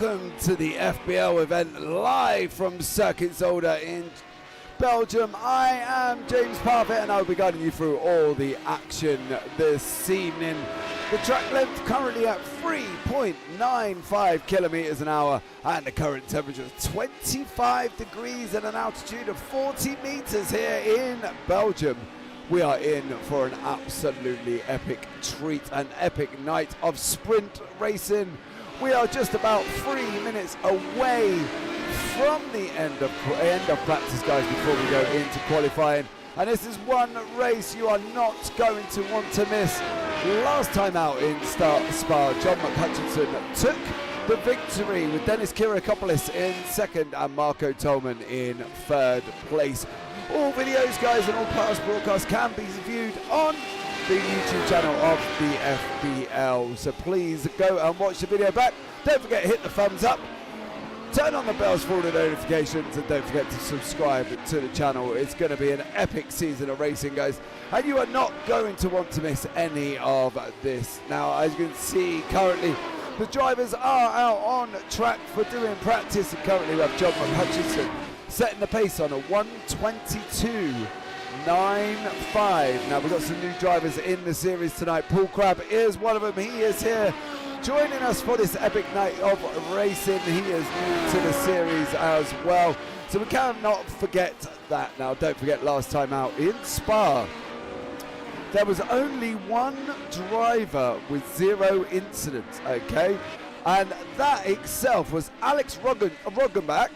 welcome to the FBL event live from Circuit Zolder in Belgium. I am James Parfitt and I'll be guiding you through all the action this evening. The track length currently at 3.95 kilometers an hour and the current temperature is 25 degrees and an altitude of 40 meters here in Belgium. We are in for an absolutely epic treat, an epic night of sprint racing. We are just about 3 minutes away from the end of practice, guys, before we go into qualifying. And this is one race you are not going to want to miss. Last time out in Spa, John McHutchinson took the victory with Dennis Kirakopoulos in second and Marco Tolman in third place. All videos, guys, and all past broadcasts can be viewed on the YouTube channel of the FBL. So please go and watch the video back. Don't forget to hit the thumbs up, turn on the bells for all the notifications, and don't forget to subscribe to the channel. It's going to be an epic season of racing, guys, and you are not going to want to miss any of this. Now, as you can see, currently the drivers are out on track for doing practice, and currently we have John McHutchinson setting the pace on a 1:22.95. Now we've got some new drivers in the series tonight. Paul Crabb is one of them. He is here joining us for this epic night of racing. He is new to the series as well, so we cannot forget that. Now don't forget, last time out in Spa there was only one driver with 0 incidents, okay, and that itself was Alex Roggenbach.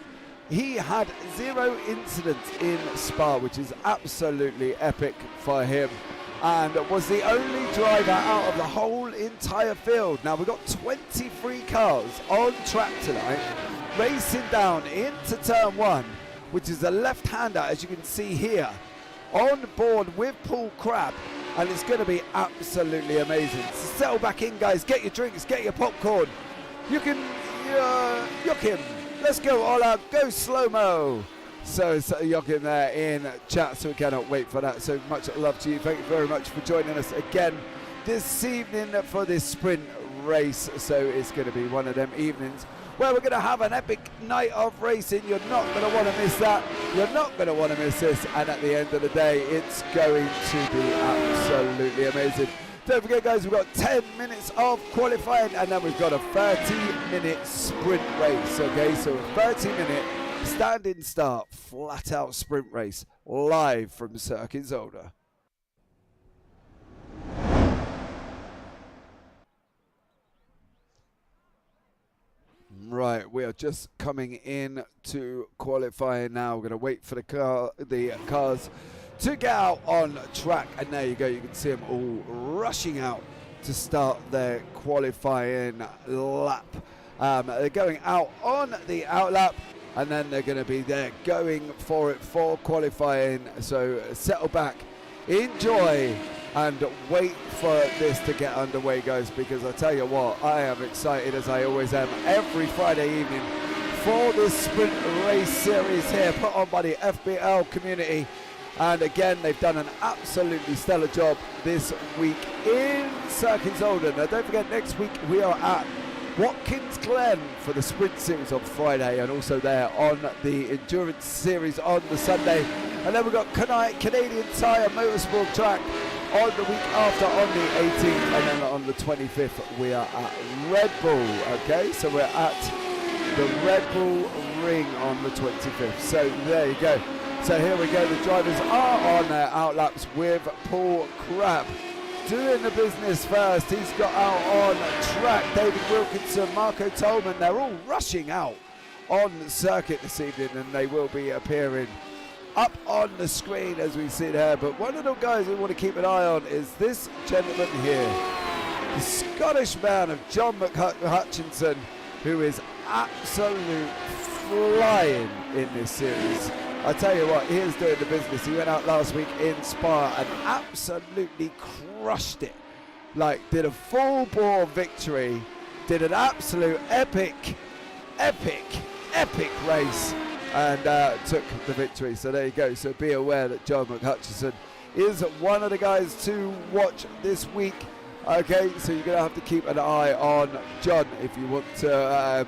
He had 0 incidents in Spa, which is absolutely epic for him, and was the only driver out of the whole entire field. Now we've got 23 cars on track tonight, racing down into turn 1, which is a left-hander, as you can see here, on board with Paul Crabb, and it's going to be absolutely amazing. So settle back in, guys, get your drinks, get your popcorn. You can yuck him. Let's go all out, go slow-mo. So Joachim there in chat, so we cannot wait for that. So much love to you. Thank you very much for joining us again this evening for this sprint race. So it's going to be one of them evenings where we're going to have an epic night of racing. You're not going to want to miss that. You're not going to want to miss this. And at the end of the day, it's going to be absolutely amazing. Don't forget, guys, we've got 10 minutes of qualifying and then we've got a 30-minute sprint race, okay? So a 30-minute standing start, flat-out sprint race, live from Circuit Zolder. Right, we are just coming in to qualifying now. We're going to wait for the cars to get out on track, and there you go, you can see them all rushing out to start their qualifying lap. They're going out on the out lap, and then they're going to be there going for it for qualifying. So settle back, enjoy, and wait for this to get underway, guys, because I tell you what, I am excited, as I always am, every Friday evening for this sprint race series here put on by the FBL Community. And again, they've done an absolutely stellar job this week in Circuit Zolder. Now don't forget, next week we are at Watkins Glen for the sprint series on Friday, and also there on the endurance series on the Sunday. And then we've got Canadian Tire Motorsport track on the week after on the 18th, and then on the 25th we are at Red Bull, okay? So we're at the Red Bull Ring on the 25th. So there you go. So here we go, the drivers are on their outlaps with Paul Crabb doing the business first. He's got out on track. David Wilkinson, Marco Tolman, they're all rushing out on the circuit this evening, and they will be appearing up on the screen as we see there. But one of the guys we want to keep an eye on is this gentleman here, the Scottish man of John McHutchinson, who is absolute flying in this series. I tell you what, he is doing the business. He went out last week in Spa and absolutely crushed it. Like, did a full bore victory, did an absolute epic race, and took the victory. So there you go. So be aware that John McHutchinson is one of the guys to watch this week. Okay, so you're going to have to keep an eye on John if you want to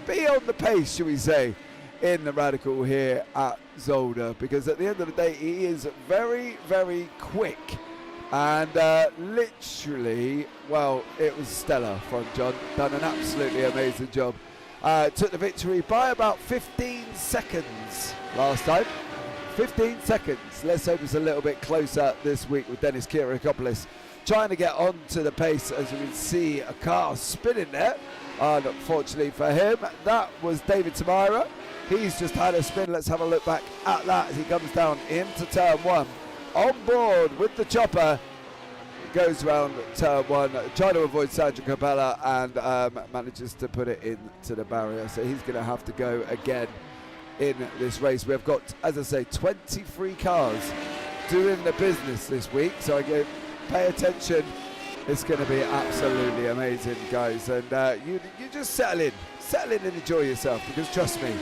be on the pace, shall we say, in the Radical here at Zolder, because at the end of the day he is very, very quick. And literally, well, it was stellar from John. Done an absolutely amazing job. Took the victory by about 15 seconds last time. 15 seconds. Let's hope it's a little bit closer this week with Dennis Kiriakopoulos trying to get onto the pace. As you can see, a car spinning there. Unfortunately for him, that was David Tamira. He's just had a spin. Let's have a look back at that as he comes down into turn one. On board with the chopper, goes around turn one, trying to avoid Sandro Capella, and manages to put it into the barrier. So he's going to have to go again in this race. We've got, as I say, 23 cars doing the business this week. So I go, pay attention. It's going to be absolutely amazing, guys. And you just settle in and enjoy yourself, because trust me,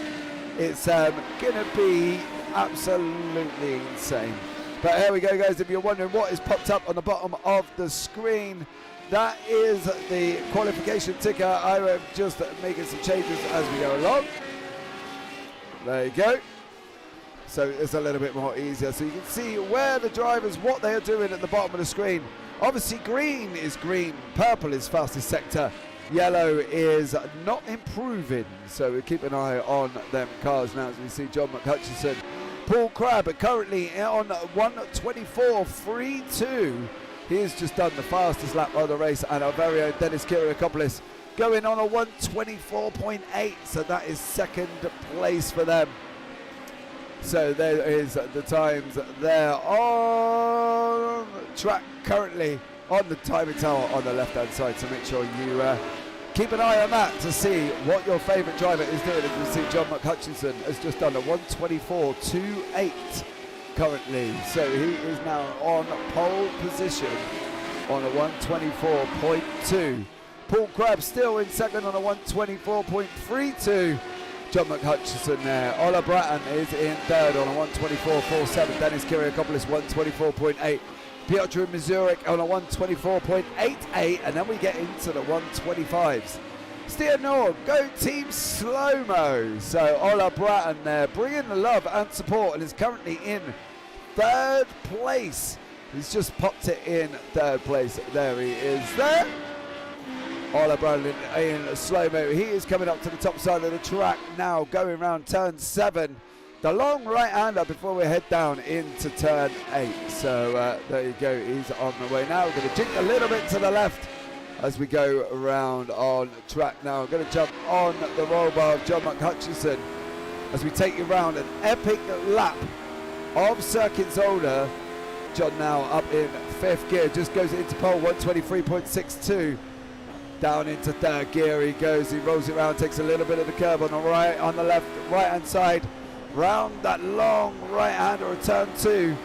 it's going to be absolutely insane. But here we go, guys. If you're wondering what is popped up on the bottom of the screen, that is the qualification ticker. I will just making some changes as we go along. There you go. So it's a little bit more easier. So you can see where the drivers, what they are doing at the bottom of the screen. Obviously green is green, purple is fastest sector, yellow is not improving. So we keep an eye on them cars now as we see John McHutchison. Paul Crabb currently on 1:24.32. He has just done the fastest lap of the race, and our very own Dennis Kiriakopoulos going on a 1:24.8. So that is second place for them. So there is the times there on track currently on the timing tower on the left hand side. So make sure you keep an eye on that to see what your favourite driver is doing. As you can see, John McHutchison has just done a 1:24.28 currently. So he is now on pole position on a 1:24.2. Paul Crabb still in second on a 1:24.32. John McHutchison there. Ola Bratton is in third on a 1:24.47. Dennis Kiriakopoulos 1:24.8. Piotr Mazurek on a 1:24.88, and then we get into the 1:25s. Steer Norg, go Team Slow-Mo. So Ola Bratton there, bringing the love and support, and is currently in third place. He's just popped it in third place. There he is there. Ola Bratton in slow-mo. He is coming up to the top side of the track now, going round turn 7. The long right-hander before we head down into turn 8. So there you go, he's on the way now. We're going to jink a little bit to the left as we go around on track now. I'm going to jump on the roll bar of John McHutchison as we take you round an epic lap of Circuit Zolder. John now up in 5th gear, just goes into pole, 1:23.62. Down into 3rd gear he goes, he rolls it around, takes a little bit of the curve on the right, on the left, right-hand side. Round that long right-hander of turn 2.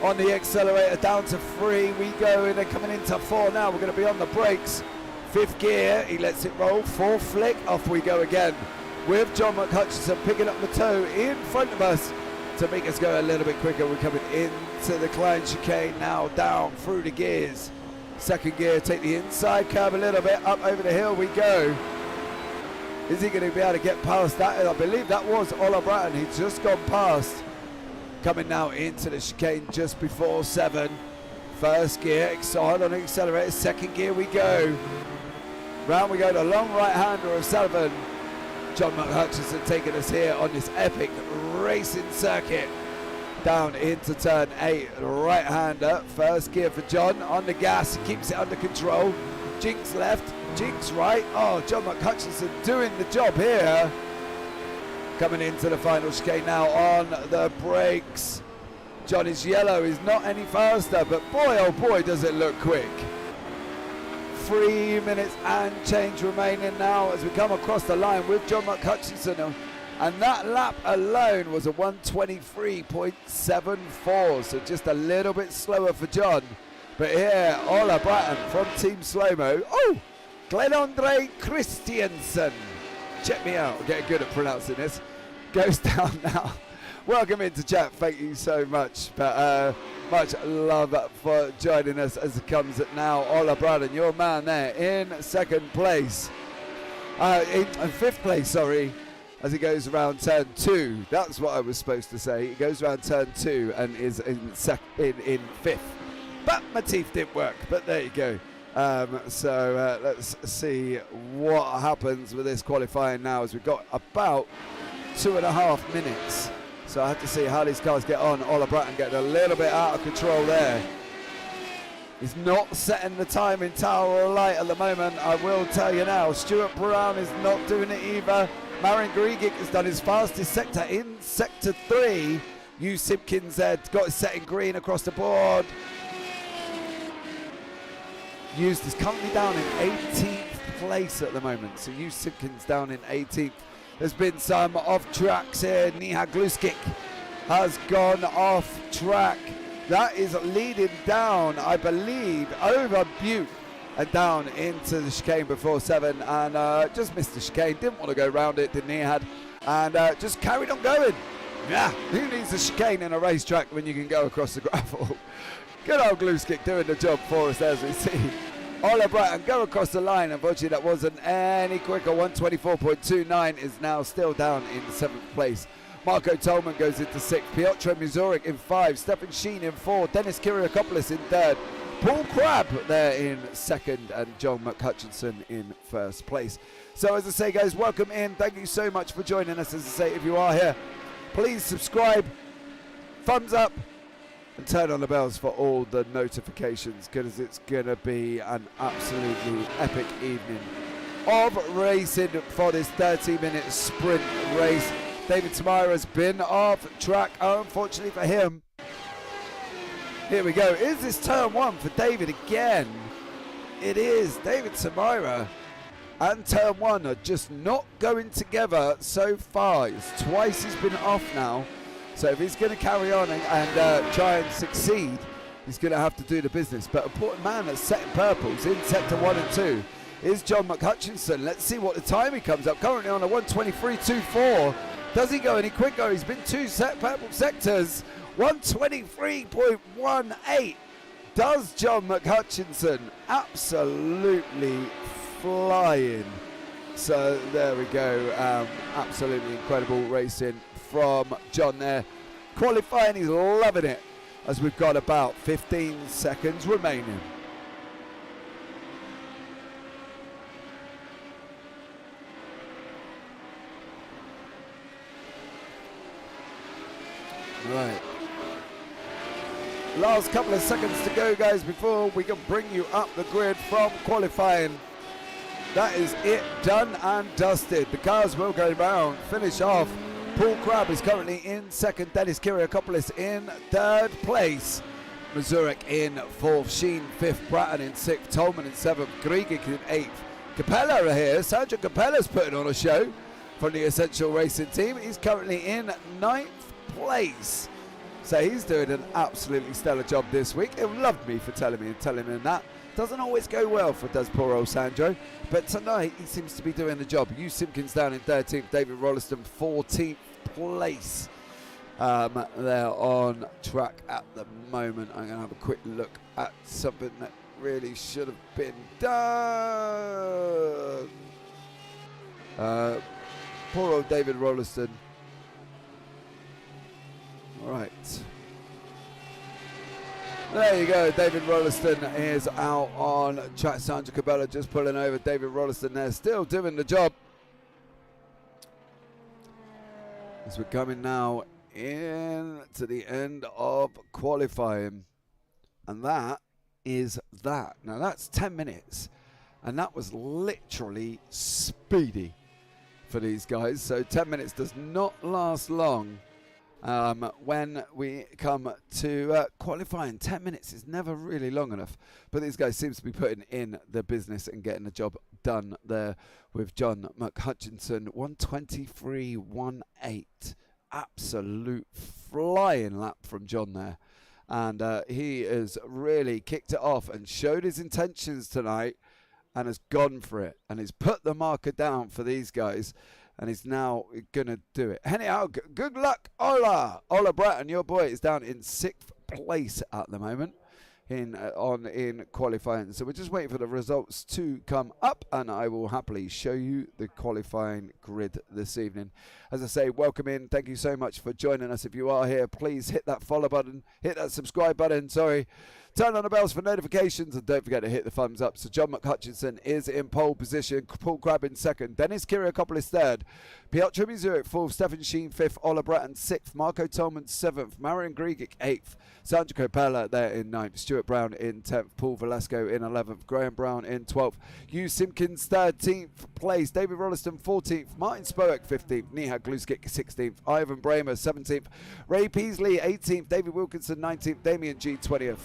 On the accelerator down to 3 we go, and then coming into 4 now. We're going to be on the brakes. 5th gear, he lets it roll, 4th flick, off we go again. With John McHutchison picking up the toe in front of us to make us go a little bit quicker. We're coming into the Klein chicane now, down through the gears. 2nd gear, take the inside curve a little bit, up over the hill we go. Is he going to be able to get past that? I believe that was Ola Bratton. He's just gone past. Coming now into the chicane just before 7. 1st gear, excited on the accelerator. 2nd gear we go. Round we go, the long right-hander of Sullivan. John McHutchison taking us here on this epic racing circuit. Down into turn 8, right-hander. 1st gear for John, on the gas, he keeps it under control. Jinx left, Jinx right. Oh, John McHutchison doing the job here. Coming into the final chicane now on the brakes. John is yellow, he's not any faster, but boy oh boy does it look quick. 3 minutes and change remaining now as we come across the line with John McHutchison. And that lap alone was a 1:23.74, so just a little bit slower for John. But here, Ola Bratton from Team Slow-Mo. Oh, Glenn-Andre Christiansen. Check me out, I'm getting good at pronouncing this. Goes down now. Welcome into chat, thank you so much. But much love for joining us as it comes at now. Ola Bratton, your man there in 2nd place. In fifth place, sorry, as he goes around turn 2. That's what I was supposed to say. He goes around turn 2 and is in fifth. But my teeth didn't work, but there you go. So let's see what happens with this qualifying now, as we've got about 2.5 minutes. So I have to see how these cars get on. Ola Bratton getting a little bit out of control there. He's not setting the time in Tower of Light at the moment, I will tell you now. Stuart Brown is not doing it either. Marin Grigic has done his fastest sector in sector 3. Hugh Simpkins got his set in green across the board. Hughes is currently down in 18th place at the moment. So Hugh Simpkins down in 18th. There's been some off tracks here. Niha Gluskic has gone off track. That is leading down, I believe, over Butte and down into the chicane before 7, and just missed the chicane. Didn't want to go round it, didn't he? And just carried on going. Yeah, who needs a chicane in a racetrack when you can go across the gravel? Good old Gluskic doing the job for us, as we see. Ola Bratton go across the line. Unfortunately, that wasn't any quicker. 124.29 is now still down in 7th place. Marco Tolman goes into 6th. Piotr Muzuric in 5. Stefan Sheen in 4. Dennis Kiriakopoulos in 3rd. Paul Crabb there in 2nd. And John McHutchinson in 1st place. So as I say, guys, welcome in. Thank you so much for joining us. As I say, if you are here, please subscribe, thumbs up, and turn on the bells for all the notifications, because it's going to be an absolutely epic evening of racing for this 30-minute sprint race. David Tamira has been off track, unfortunately for him. Here we go. Is this turn 1 for David again? It is. David Tamira and turn 1 are just not going together so far. It's twice he's been off now. So if he's going to carry on and try and succeed, he's going to have to do the business. But important man that's setting purples in sector 1 and 2 is John McHutchinson. Let's see what the time he comes up. Currently on a 123.24. Does he go any quicker? He's been 2 purple sectors. 123.18. Does John McHutchinson. Absolutely flying. So there we go. Absolutely incredible racing from John there. Qualifying, he's loving it, as we've got about 15 seconds remaining. Right. Last couple of seconds to go, guys, before we can bring you up the grid from qualifying. That is it, done and dusted. The cars will go round, finish off. Paul Crabb is currently in 2nd. Dennis Kiriakopoulos in 3rd place. Muzuric in 4th. Sheen 5th. Bratton in 6th. Tolman in 7th. Grigic in 8th. Capella are here. Sandro Capella's putting on a show from the Essential Racing team. He's currently in 9th place. So he's doing an absolutely stellar job this week. He'll love me for telling him that. Doesn't always go well for does poor old Sandro, but tonight he seems to be doing the job. Hugh Simpkins down in 13th, David Rolliston 14th place. They're on track at the moment. I'm going to have a quick look at something that really should have been done. Poor old David Rolliston. All right. There you go, David Rolliston is out on track. Sandra Cabela just pulling over. David Rolliston there, still doing the job. As we're coming now in to the end of qualifying. And that is that. Now that's 10 minutes. And that was literally speedy for these guys. So 10 minutes does not last long. When we come to qualifying, 10 minutes is never really long enough, but these guys seem to be putting in the business and getting the job done there with John McHutchinson. 123.18, absolute flying lap from John there, and he has really kicked it off and showed his intentions tonight and has gone for it and has put the marker down for these guys. And he's now going to do it. Anyhow, good luck, Ola. Ola Bratton, your boy, is down in 6th place at the moment. in qualifying. So we're just waiting for the results to come up, and I will happily show you the qualifying grid this evening. As I say, welcome in. Thank you so much for joining us. If you are here, please hit that follow button, hit that subscribe button, turn on the bells for notifications, and don't forget to hit the thumbs up. So John McHutchinson is in pole position, Paul Crabb in second, Dennis Kiriakopoulos third, Piotr Mizurik fourth, Stefan Sheen fifth, Ola Bratton sixth, Marco Tolman seventh, Marian Grigic eighth, Sandra Copella there in ninth, Stuart Brown in 10th, Paul Velasco in 11th, Graham Brown in 12th, Hugh Simpkins 13th place, David Rolliston 14th, Martin Spoek 15th, Nihad Gluskic 16th, Ivan Bramer 17th, Ray Peasley 18th, David Wilkinson 19th, Damien G 20th.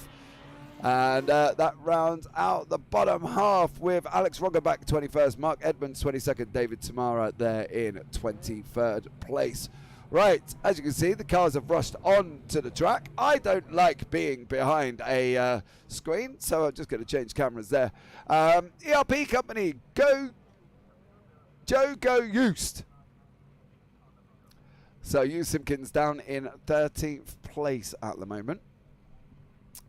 And that rounds out the bottom half with Alex Roggenbach 21st, Mark Edmonds 22nd, David Tamara there in 23rd place. Right, as you can see, the cars have rushed on to the track. I don't like being behind a screen, so I'm just going to change cameras there. ERP company, Go Used. So Hugh Simpkins down in 13th place at the moment.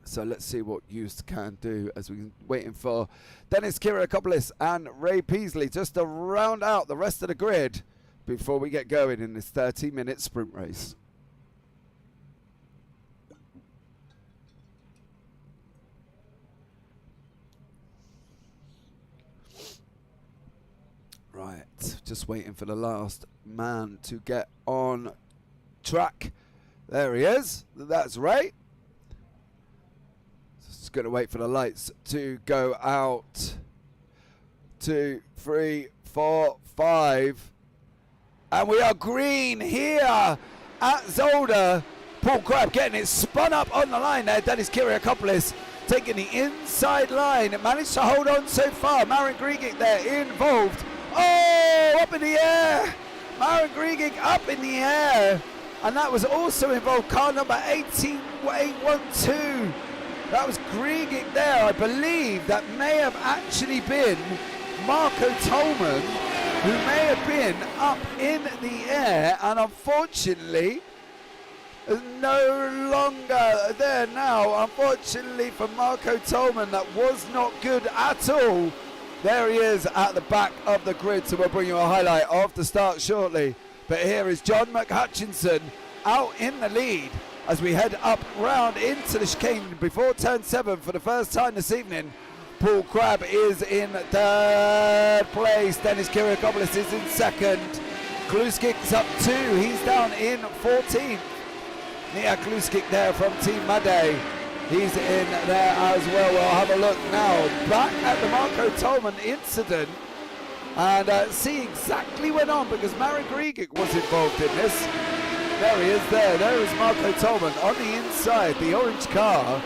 So let's see what Used can do as we're waiting for Dennis Kiriakopoulos and Ray Peasley just to round out the rest of the grid before we get going in this 30-minute sprint race. Right, just waiting for the last man to get on track. There he is. That's Ray. Just going to wait for the lights to go out. 2, 3, 4, 5. And we are green here at Zolder. Paul Crabb getting it spun up on the line there. Dennis Kiriakopoulos taking the inside line. Managed to hold on so far. Marian Grigic there involved. Oh, up in the air. Marian Grigic up in the air. And that was also involved car number 18812. That was Grigic there. I believe that may have actually been Marco Tolman, who may have been up in the air, and unfortunately is no longer there now. Unfortunately for Marco Tolman, that was not good at all. There he is at the back of the grid, so we'll bring you a highlight of the start shortly. But here is John McHutchinson out in the lead as we head up round into the chicane before turn 7 for the first time this evening. Paul Crabb is in third place. Dennis Kiriakopoulos is in second. Kluskik's up 2. He's down in 14th. Nia Kluskik there from Team Made. He's in there as well. We'll have a look now back at the Marco Tolman incident and see exactly what went on, because Marian Grigic was involved in this. There he is there. There is Marco Tolman on the inside, the orange car.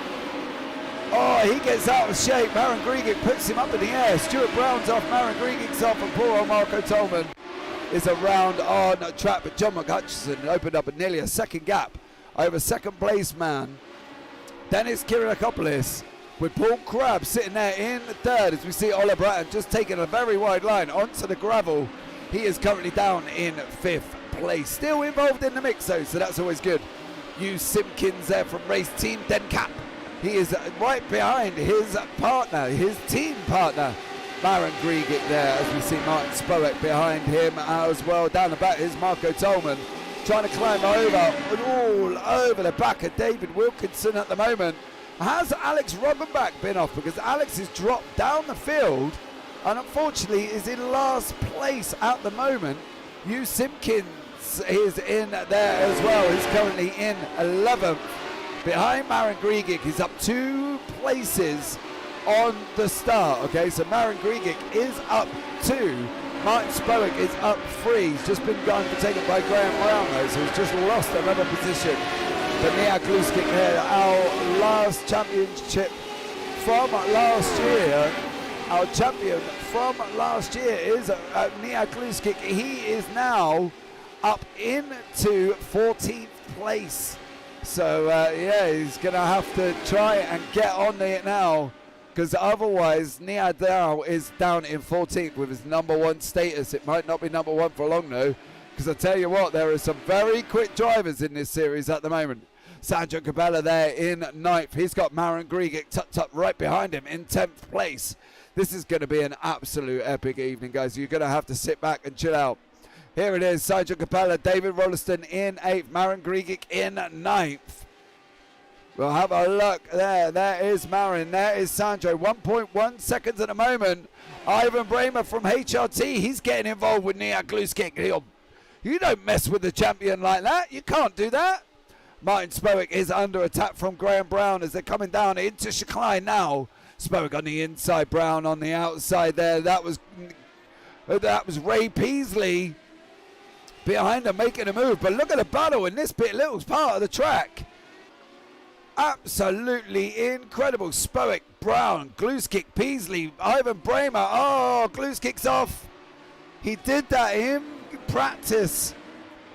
Oh, he gets out of shape. Marian Grigic puts him up in the air. Stuart Brown's off, Marian Grigic's off, and poor old Marco Tolman is around on track. But John McHutchinson opened up nearly a second gap over second place man Dennis Kiriakopoulos, with Paul Crabb sitting there in third as we see Ola Bratton just taking a very wide line onto the gravel. He is currently down in 5th place. Still involved in the mix though, so that's always good. Hugh Simpkins there from race team Dencap. He is right behind his partner, his team partner, Marian Grigic there, as we see Martin Spoek behind him as well. Down the back is Marco Tolman trying to climb over, all over the back of David Wilkinson at the moment. Has Alex Roggenbach been off? Because Alex has dropped down the field and unfortunately is in last place at the moment. Hugh Simpkins is in there as well. He's currently in 11th. Behind Marian Grigic, he's up 2 places on the start. Okay, so Marian Grigic is up 2. Martin Spoek is up 3. He's just been taken by Graham Brown though, so he's just lost another position. But Nia Kluskik here, our last championship from last year, our champion from last year is Nia Kluskik. He is now up into 14th place. So yeah, he's going to have to try and get on it now, because otherwise Nia Dow is down in 14th with his #1 status. It might not be #1 for long though, because I tell you what, there are some very quick drivers in this series at the moment. Sandro Capella there in 9th. He's got Marin Grigic tucked up right behind him in 10th place. This is going to be an absolute epic evening, guys. You're going to have to sit back and chill out. Here it is, Sandro Capella, David Rolliston in 8th, Marin Grigic in 9th. We'll have a look there. There is Marin, there is Sandro. 1.1 seconds at the moment. Ivan Bramer from HRT, he's getting involved with Nia Gluskick. You don't mess with the champion like that. You can't do that. Martin Spowick is under attack from Graham Brown as they're coming down into Chicline now. Spowick on the inside, Brown on the outside there. That was Ray Peasley behind him making a move. But look at the battle in this little part of the track. Absolutely incredible. Spowick, Brown, Gluskick, Peasley, Ivan Bramer. Oh, Gluskick's off. He did that in practice.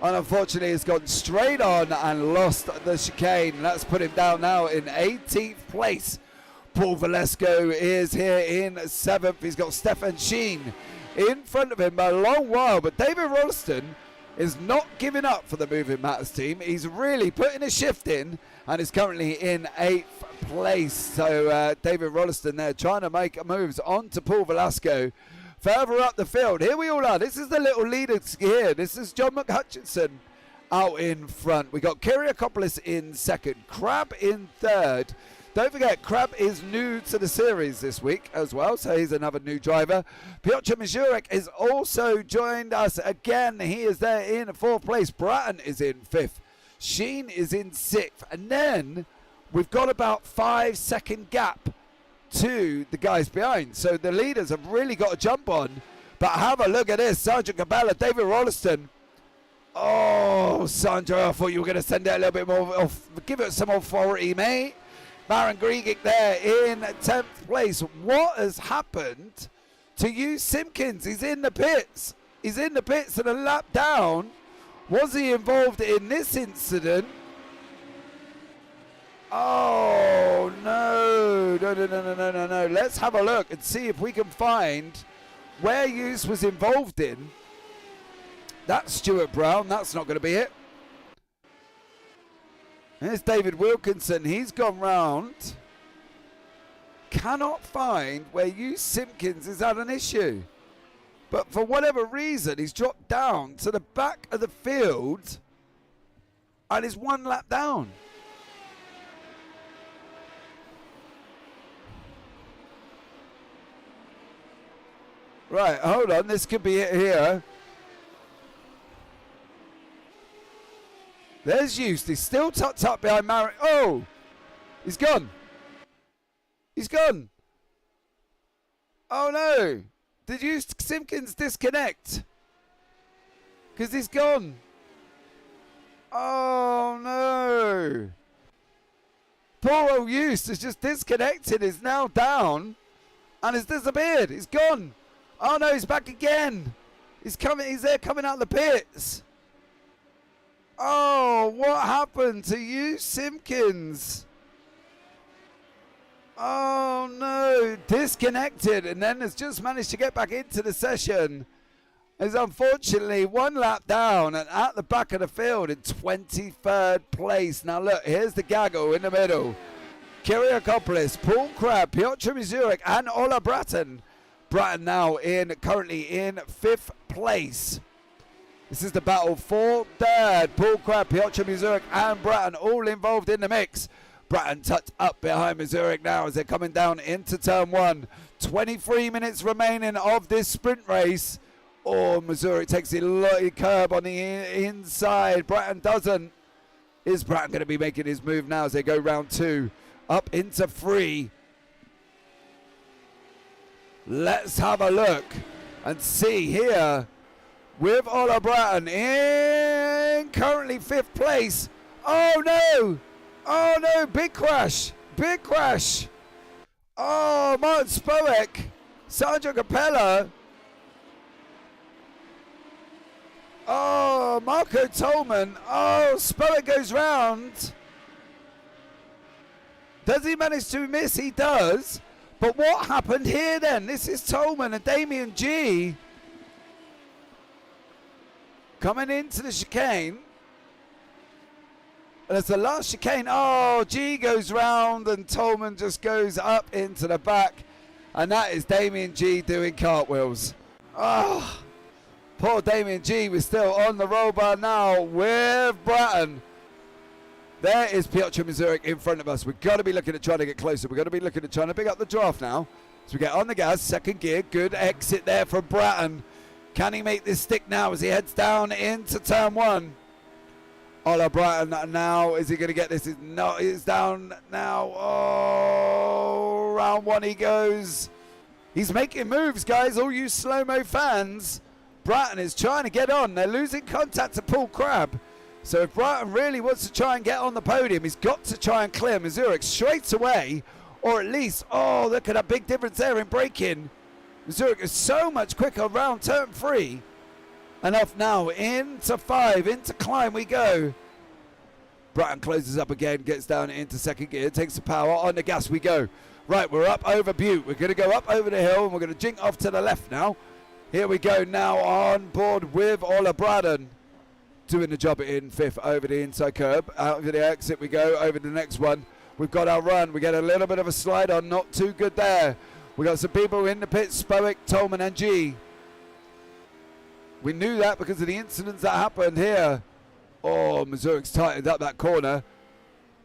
And unfortunately, he's gone straight on and lost the chicane. That's put him down now in 18th place. Paul Valesco is here in 7th. He's got Stefan Sheen in front of him by a long while. But David Rolliston is not giving up for the Moving Matters team. He's really putting a shift in and is currently in 8th place. So David Rolliston there trying to make moves on to Paul Velasco. Further up the field, here we all are. This is the little leaders here. This is John McHutchinson out in front. We got Kyriakopoulos in 2nd, Crab in 3rd. Don't forget, Crab is new to the series this week as well, so he's another new driver. Piotr Mazurek is also joined us again. He is there in 4th place. Bratton is in 5th. Sheen is in 6th. And then we've got about 5-second gap to the guys behind. So the leaders have really got to jump on. But have a look at this. Sergeant Cabela, David Rolliston. Oh, Sandro, I thought you were going to send it a little bit more. Give it some authority, mate. Marin Grigic there in 10th place. What has happened to you, Simpkins? He's in the pits. He's in the pits and a lap down. Was he involved in this incident? Oh, no. No. Let's have a look and see if we can find where Hughes was involved in. That's Stuart Brown. That's not going to be it. There's David Wilkinson. He's gone round. Cannot find where Hughes Simpkins has had an issue. But for whatever reason, he's dropped down to the back of the field and is 1 lap down. Right, hold on. This could be it here. There's Hughes. He's still tucked up behind Marin. Oh! He's gone. He's gone. Oh, no. Did Hughes Simpkins disconnect? Because he's gone. Oh, no. Poor old Hughes has just disconnected. Is now down and has disappeared. He's gone. Oh, no. He's back again. He's coming. He's there coming out of the pits. Oh, what happened to you, Simpkins? Oh, no. Disconnected and then has just managed to get back into the session. Is unfortunately 1 lap down and at the back of the field in 23rd place. Now, look, here's the gaggle in the middle. Kyriakopoulos, Paul Crabb, Piotr Mazurek and Ola Bratton. Bratton now currently in 5th place. This is the battle for 3rd. Paul Crabb, Piotr Mazurek and Bratton all involved in the mix. Bratton tucked up behind Mazurek now as they're coming down into turn 1. 23 minutes remaining of this sprint race. Oh, Mazurek takes the curb on the inside. Bratton doesn't. Is Bratton going to be making his move now as they go round 2 up into 3? Let's have a look and see here with Ola Bratton in currently 5th place. Oh no! Oh no! Big crash! Big crash! Oh, Martin Spowick, Sandro Capella. Oh, Marco Tolman. Oh, Spowick goes round. Does he manage to miss? He does. But what happened here then? This is Tolman and Damien G coming into the chicane. And it's the last chicane. Oh, G goes round and Tolman just goes up into the back. And that is Damien G doing cartwheels. Oh, poor Damien G. We're still on the roll bar now with Bratton. There is Piotr Mazurek in front of us. We've got to be looking at trying to get closer. We've got to be looking at trying to pick up the draft now. So we get on the gas, second gear. Good exit there from Bratton. Can he make this stick now as he heads down into turn one? Ola Bratton now, is he going to get this? No, he's down now. Oh, round one he goes. He's making moves, guys, all you slow-mo fans. Bratton is trying to get on. They're losing contact to Paul Crabb. So if Bratton really wants to try and get on the podium, he's got to try and clear Mazurek straight away. Or at least, oh, look at that big difference there in braking. Mazurek is so much quicker around turn 3. And off now into 5, into climb we go. Bratton closes up again, gets down into second gear, takes the power, on the gas we go. Right, we're up over Butte. We're going to go up over the hill and we're going to jink off to the left now. Here we go now on board with Ola Bratton. Doing the job in 5th over the inside curb. Out of the exit we go, over the next one. We've got our run. We get a little bit of a slide on, not too good there. We got some people in the pits, Spoick, Tolman and G. We knew that because of the incidents that happened here. Oh, Mazurek's tightened up that corner.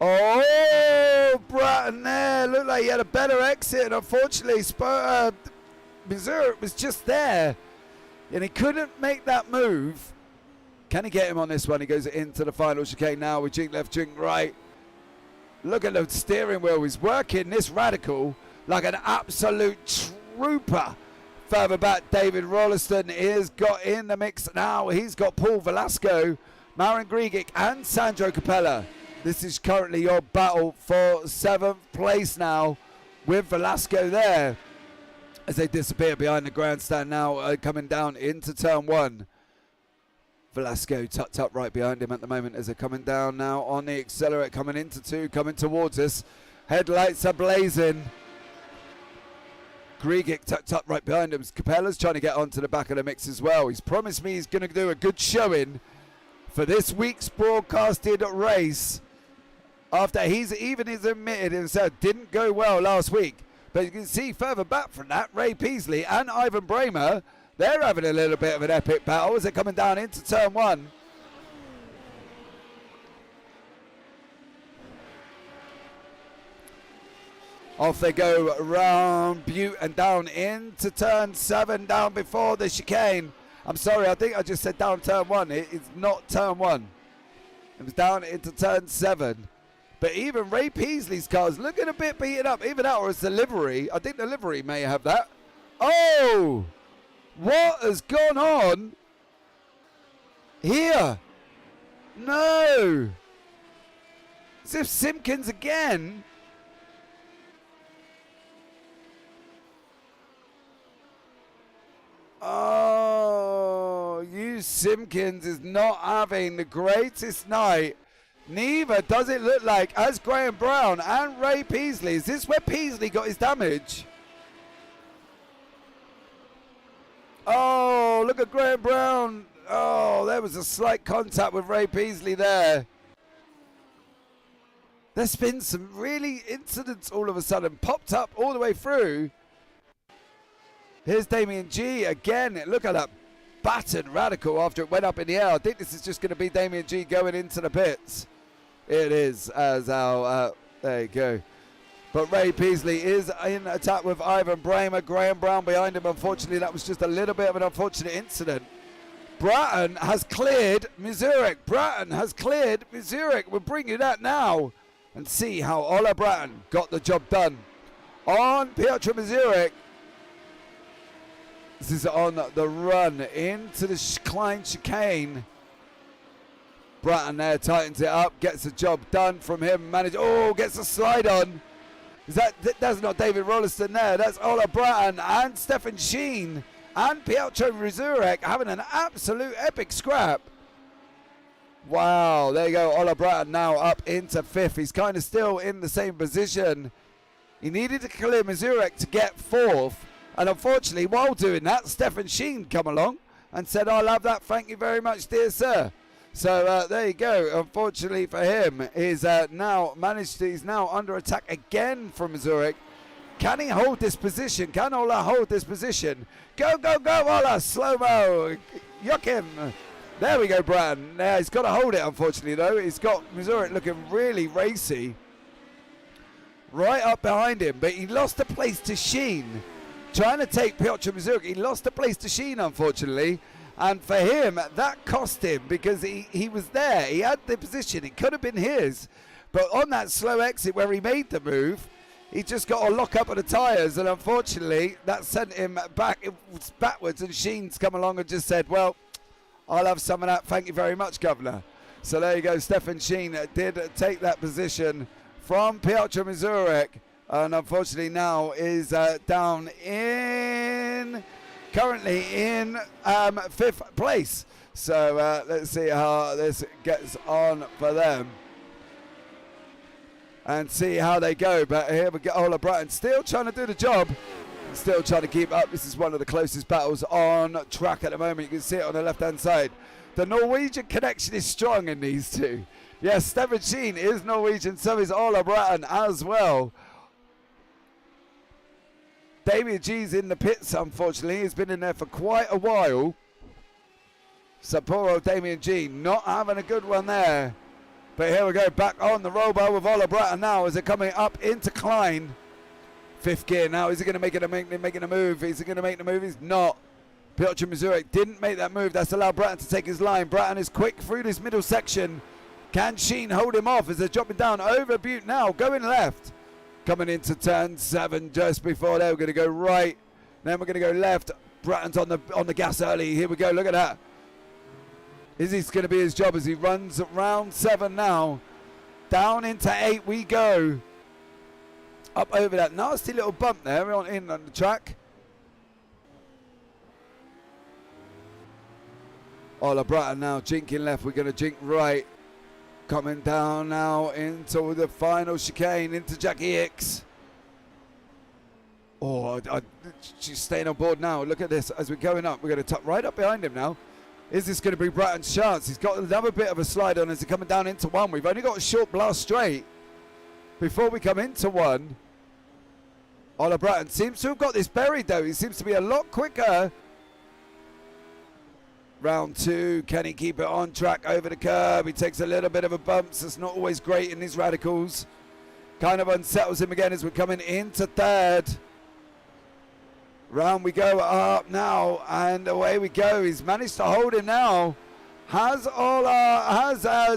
Oh, Bratton there. Looked like he had a better exit. And unfortunately, Mazurek was just there. And he couldn't make that move. Can he get him on this one? He goes into the final chicane now. We jink left, jink right. Look at the steering wheel. He's working this radical like an absolute trooper. Further back, David Rolliston is got in the mix now. He's got Paul Velasco, Marin Grigic, and Sandro Capella. This is currently your battle for 7th place now with Velasco there. As they disappear behind the grandstand now, coming down into turn 1. Velasco tucked up right behind him at the moment as they're coming down now on the accelerator, coming into 2, coming towards us. Headlights are blazing. Grigic tucked up right behind him. Capella's trying to get onto the back of the mix as well. He's promised me he's going to do a good showing for this week's broadcasted race. After he's admitted himself didn't go well last week. But you can see further back from that, Ray Peasley and Ivan Bramer, they're having a little bit of an epic battle as they're coming down into turn 1. Off they go around Butte and down into turn 7, down before the chicane. I'm sorry, I think I just said down turn 1. It's not turn 1. It was down into turn 7. But even Ray Peasley's car's looking a bit beaten up. Even that, or it's the livery. I think the livery may have that. Oh! What has gone on here? No! As if Simpkins again. Oh, you Simpkins is not having the greatest night. Neither does it look like as Graham Brown and Ray Peasley. Is this where Peasley got his damage? Oh, look at Graham Brown. Oh, there was a slight contact with Ray Peasley there. There's been some really incidents all of a sudden popped up all the way through. Here's Damien G again. Look at that battered radical after it went up in the air. I think this is just going to be Damien G going into the pits. It is, as our, there you go. But Ray Peasley is in attack with Ivan Bramer. Graham Brown behind him. Unfortunately, that was just a little bit of an unfortunate incident. Bratton has cleared Mazurek. Bratton has cleared Mazurek. We'll bring you that now and see how Ola Bratton got the job done on Piotr Mazurek. This is on the run into the Klein chicane. Bratton there tightens it up, gets the job done from him. Gets a slide on. That's not David Rolliston there. That's Ola Bratton and Stefan Sheen and Piotr Mazurek having an absolute epic scrap. Wow, there you go. Ola Bratton now up into 5th. He's kind of still in the same position. He needed to clear Mazurek to get 4th. And unfortunately, while doing that, Stefan Sheen come along and said, I'll have that. Thank you very much, dear sir. So there you go. Unfortunately for him, he's now under attack again from Zurich. Can he hold this position? Can Ola hold this position? Go, go, go, Ola! Slow-mo! Yuck him! There we go, Bratton. Now he's got to hold it, unfortunately, though. He's got Zurich looking really racy. Right up behind him, but he lost the place to Sheen. Trying to take Piotr Zurich. He lost the place to Sheen, unfortunately. And for him, that cost him because he was there. He had the position. It could have been his. But on that slow exit where he made the move, he just got a lock up of the tyres. And unfortunately, that sent him backwards. And Sheen's come along and just said, well, I'll have some of that. Thank you very much, Governor. So there you go. Stefan Sheen did take that position from Piotr Mazurek. And unfortunately now is down in... currently in 5th place. So let's see how this gets on for them and see how they go. But here we go. Ola Bratton still trying to do the job, still trying to keep up. This is one of the closest battles on track at the moment. You can see it on the left hand side. The Norwegian connection is strong in these two. Yes, Stefan Sheen is Norwegian, so is Ola Bratton as well. Damien G's in the pits, unfortunately. He's been in there for quite a while. So poor old Damien G not having a good one there. But here we go, back on the roll bar with Ola Bratton now as they're coming up into Klein. 5th gear now. Is he going to making a move? Is he going to make the move? He's not. Piotr Mazurek didn't make that move. That's allowed Bratton to take his line. Bratton is quick through this middle section. Can Sheen hold him off as they're dropping down over Butte now, going left. Coming into turn 7 just before they were going to go right. Then we're going to go left. Bratton's on the gas early. Here we go. Look at that. Is this going to be his job as he runs round 7 now? Down into 8 we go. Up over that nasty little bump there on the track. Ola Bratton now jinking left. We're going to jink right. Coming down now into the final chicane, into Jackie Hicks. Oh, she's staying on board now. Look at this. As we're going up, we're going to tuck right up behind him now. Is this going to be Bratton's chance? He's got another bit of a slide on as he's coming down into 1. We've only got a short blast straight before we come into 1. Ola Bratton seems to have got this buried, though. He seems to be a lot quicker. Round 2, can he keep it on track over the curb? He takes a little bit of a bump, so it's not always great in these radicals. Kind of unsettles him again as we're coming into 3rd. Round we go up now, and away we go. He's managed to hold him now.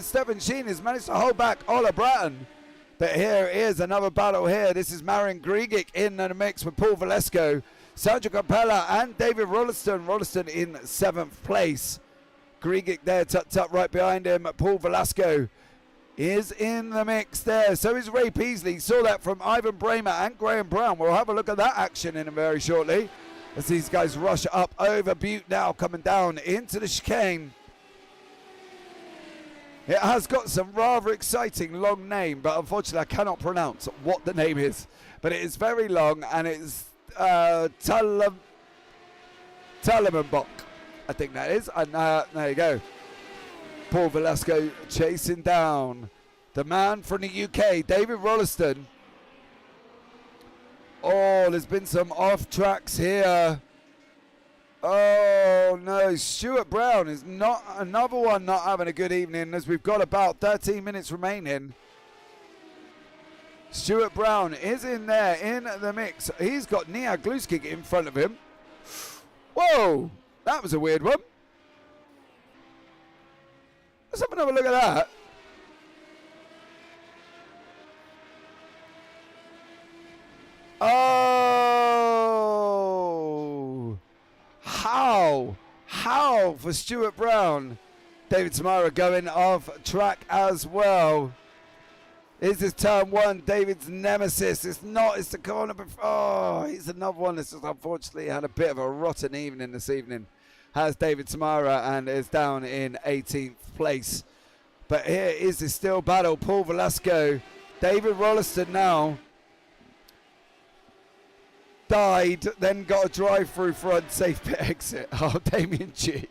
Stefan Sheen has managed to hold back Ola Bratton. But here is another battle here. This is Marin Grigic in the mix with Paul Valesco. Sergio Capella and David Rolliston. Rolliston in 7th place. Grigic there tucked up right behind him. Paul Velasco is in the mix there. So is Ray Peasley. Saw that from Ivan Bramer and Graham Brown. We'll have a look at that action in very shortly as these guys rush up over Butte now, coming down into the chicane. It has got some rather exciting long name, but unfortunately I cannot pronounce what the name is. But it is very long, and it's Tullemenbach, I think that is. And there you go. Paul Velasco chasing down the man from the UK, David Rolliston. Oh, there's been some off tracks here. Oh no, Stuart Brown is not another one not having a good evening as we've got about 13 minutes remaining. Stuart Brown is in there in the mix. He's got Nia Gluskig in front of him. Whoa, that was a weird one. Let's have another look at that. Oh, how for Stuart Brown. David Samara going off track as well. Is this turn 1, David's nemesis? It's not, it's the corner before. Oh, he's another one that's just unfortunately had a bit of a rotten evening this evening. Has David Samara and is down in 18th place. But here is the still battle. Paul Velasco, David Rolliston now. Died, then got a drive-through for unsafe pit exit. Oh, Damien G.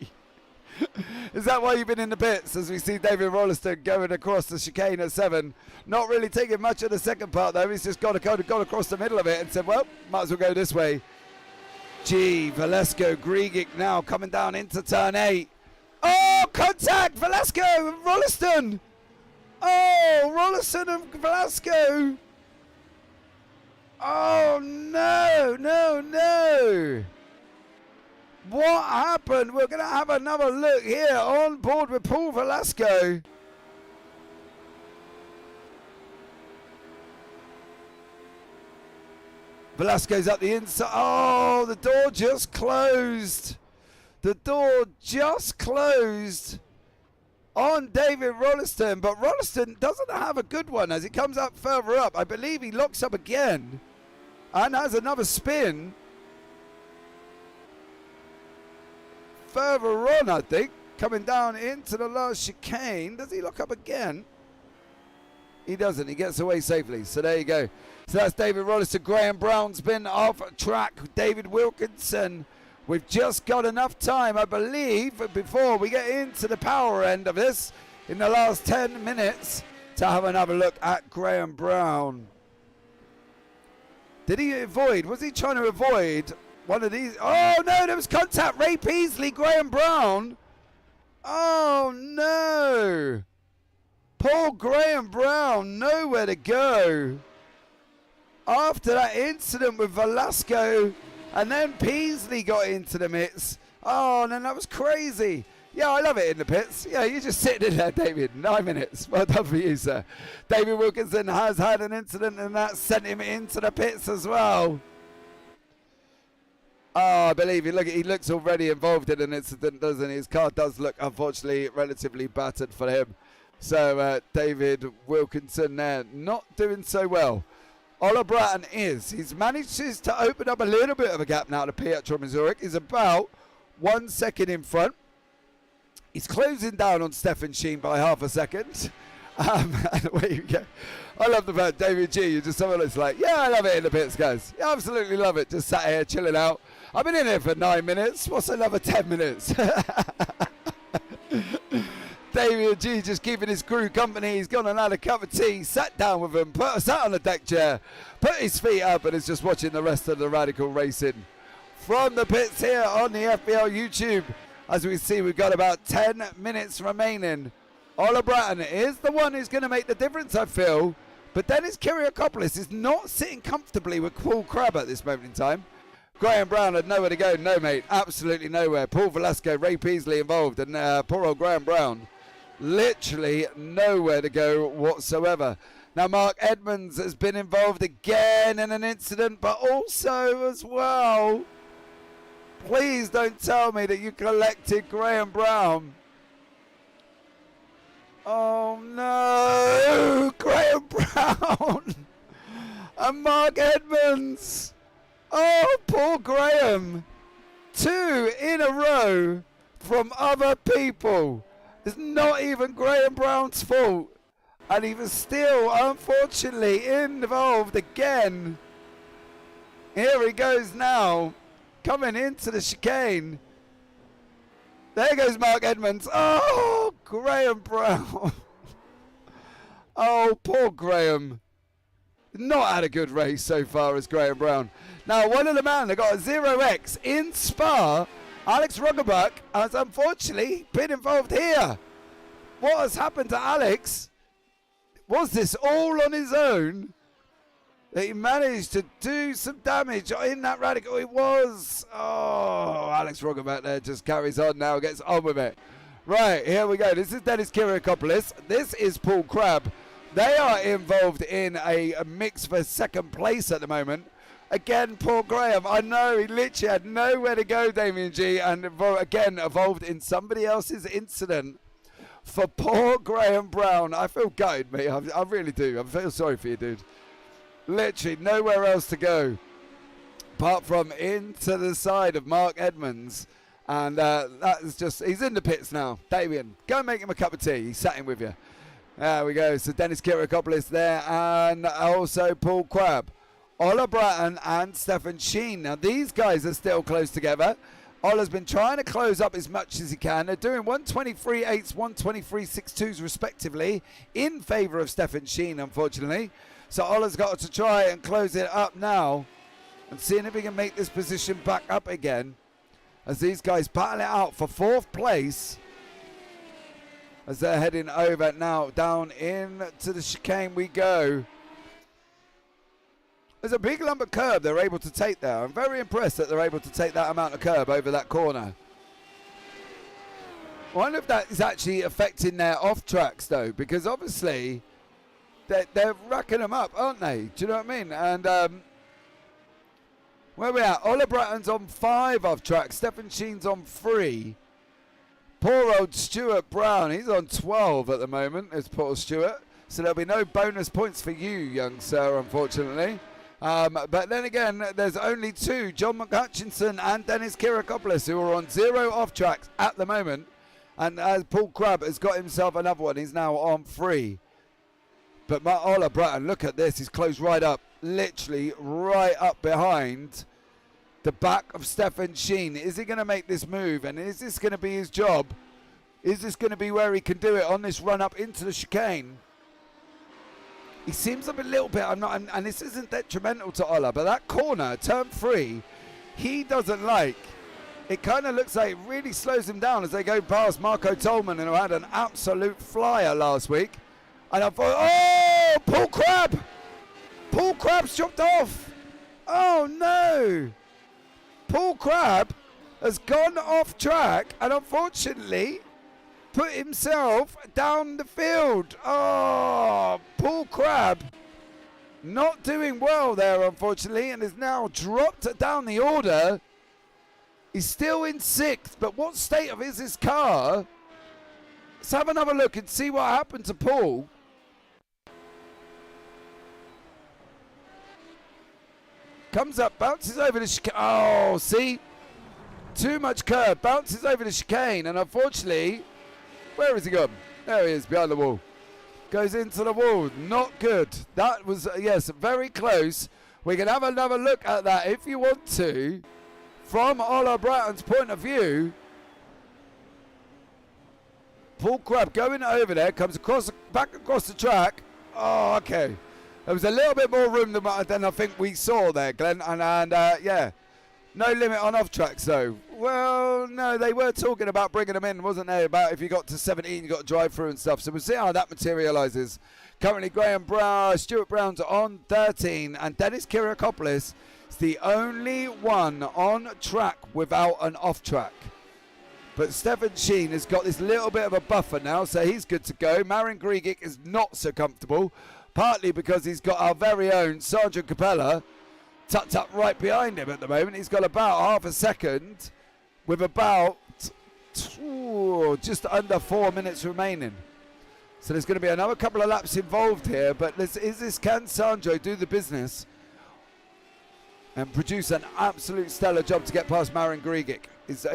Is that why you've been in the pits? As we see David Rolliston going across the chicane at 7. Not really taking much of the second part though. He's just got across the middle of it and said, well, might as well go this way. Velasco, Griegic now coming down into turn 8. Oh, contact! Velasco and Rolliston! Oh, Rolliston and Velasco! Oh, no, no, no! What happened? We're going to have another look here on board with Paul Velasco. Velasco's up the inside. Oh, the door just closed. The door just closed on David Rolliston, but Rolliston doesn't have a good one as he comes up further up. I believe he locks up again and has another spin. Further on, I think, coming down into the last chicane. Does he lock up again? He doesn't. He gets away safely. So there you go. So that's David Rolliston. Graham Brown's been off track. David Wilkinson. We've just got enough time, I believe, before we get into the power end of this in the last 10 minutes to have another look at Graham Brown. Did he avoid? Was he trying to avoid one of these? Oh, no, there was contact. Ray Peasley, Graham Brown. Oh, no. Poor Graham Brown, nowhere to go. After that incident with Velasco, and then Peasley got into the mix. Oh, and then that was crazy. Yeah, I love it in the pits. Yeah, you're just sitting in there, David. 9 minutes. Well done for you, sir. David Wilkinson has had an incident, and that sent him into the pits as well. Oh, I believe he looks already involved in an incident, doesn't he? His car does look, unfortunately, relatively battered for him. So, David Wilkinson there not doing so well. Ola Bratton he's managed to open up a little bit of a gap now to Pietro Zurich. He's about 1 second in front. He's closing down on Stefan Sheen by half a second. And away you go. I love the fact, David G, you're just someone that's like, yeah, I love it in the pits, guys. Yeah, absolutely love it. Just sat here, chilling out. I've been in here for 9 minutes. What's another 10 minutes? David G just keeping his crew company. He's gone and had a cup of tea, sat down with them, sat on the deck chair, put his feet up, and is just watching the rest of the Radical racing from the pits here on the FBL YouTube. As we see, we've got about 10 minutes remaining. Ola Bratton is the one who's going to make the difference, I feel. But Dennis Kiriakopoulos is not sitting comfortably with Paul Crabb at this moment in time. Graham Brown had nowhere to go. No, mate, absolutely nowhere. Paul Velasco, Ray Peasley involved, and poor old Graham Brown. Literally nowhere to go whatsoever. Now, Mark Edmonds has been involved again in an incident, but also as well, please don't tell me that you collected Graham Brown. Oh, no. Graham Brown and Mark Edmonds. Oh, poor Graham. 2 in a row from other people. It's not even Graham Brown's fault. And he was still, unfortunately, involved again. Here he goes now, coming into the chicane. There goes Mark Edmonds. Oh, Graham Brown. Oh, poor Graham. Not had a good race so far as Graham Brown. Now, one of the men that got a 0x in Spa, Alex Ruggerbuck, has unfortunately been involved here. What has happened to Alex? Was this all on his own? That he managed to do some damage in that Radical? It was. Oh, Alex Ruggerbuck there just carries on now, gets on with it. Right, here we go. This is Dennis Kiriakopoulos. This is Paul Crabb. They are involved in a mix for second place at the moment. Again, poor Graham. I know he literally had nowhere to go, Damien G, and again involved in somebody else's incident. For poor Graham Brown, I feel gutted, mate. I really do. I feel sorry for you, dude. Literally nowhere else to go apart from into the side of Mark Edmonds. And that is just, he's in the pits now. Damien, go and make him a cup of tea. He's sat in with you. There we go. So Dennis Kiriakopoulos there, and also Paul Crabb, Ola Bratton and Stefan Sheen. Now these guys are still close together. Ola's been trying to close up as much as he can. They're doing 123.8s, 123.62s respectively in favour of Stefan Sheen, unfortunately. So Ola's got to try and close it up now and seeing if he can make this position back up again as these guys battle it out for 4th place as they're heading over now down into the chicane we go. There's a big lump of curb they're able to take there. I'm very impressed that they're able to take that amount of curb over that corner. I wonder if that is actually affecting their off tracks though, because obviously they're racking them up, aren't they? Do you know what I mean? And where we at? Ola Bratton's on 5 off track. Stefan Sheen's on 3. Poor old Stuart Brown, he's on 12 at the moment, is Paul Stewart. So there'll be no bonus points for you, young sir, unfortunately. But then again, there's only 2, John McHutchinson and Dennis Kirakopoulos, who are on 0 off tracks at the moment. And as Paul Crabb has got himself another one, he's now on 3. But Ola Bratton, look at this. He's closed right up, literally right up behind the back of Stefan Sheen. Is he going to make this move? And is this going to be his job? Is this going to be where he can do it on this run up into the chicane? He seems a little bit, and this isn't detrimental to Ola, but that corner, turn 3, he doesn't like. It kind of looks like it really slows him down as they go past Marco Tolman, who had an absolute flyer last week. And I thought, oh, Paul Crabb! Paul Crabb's chopped off! Oh no! Paul Crabb has gone off track and unfortunately put himself down the field. Oh, Paul Crabb not doing well there, unfortunately, and has now dropped down the order. He's still in 6th, but what state of is his car? Let's have another look and see what happened to Paul. Comes up, bounces over the chicane. Oh, see? Too much curb. Bounces over the chicane. And unfortunately, where has he gone? There he is, behind the wall. Goes into the wall. Not good. That was, yes, very close. We can have another look at that if you want to. From Ola Bratton's point of view. Paul Crabb going over there. Comes across, back across the track. Oh, okay. There was a little bit more room than I think we saw there, Glenn. And yeah, no limit on off tracks though. Well, no, they were talking about bringing them in, wasn't they? About if you got to 17, you got to drive through and stuff. So we'll see how that materialises. Currently, Graham Brown, Stuart Brown's on 13, and Dennis Kirakopoulos is the only one on track without an off track. But Stefan Sheen has got this little bit of a buffer now, so he's good to go. Marin Grigic is not so comfortable. Partly because he's got our very own Sergeant Capella tucked up right behind him at the moment. He's got about half a second with about just under 4 minutes remaining. So there's going to be another couple of laps involved here. But can Sandro do the business and produce an absolute stellar job to get past Marin Grigic? He's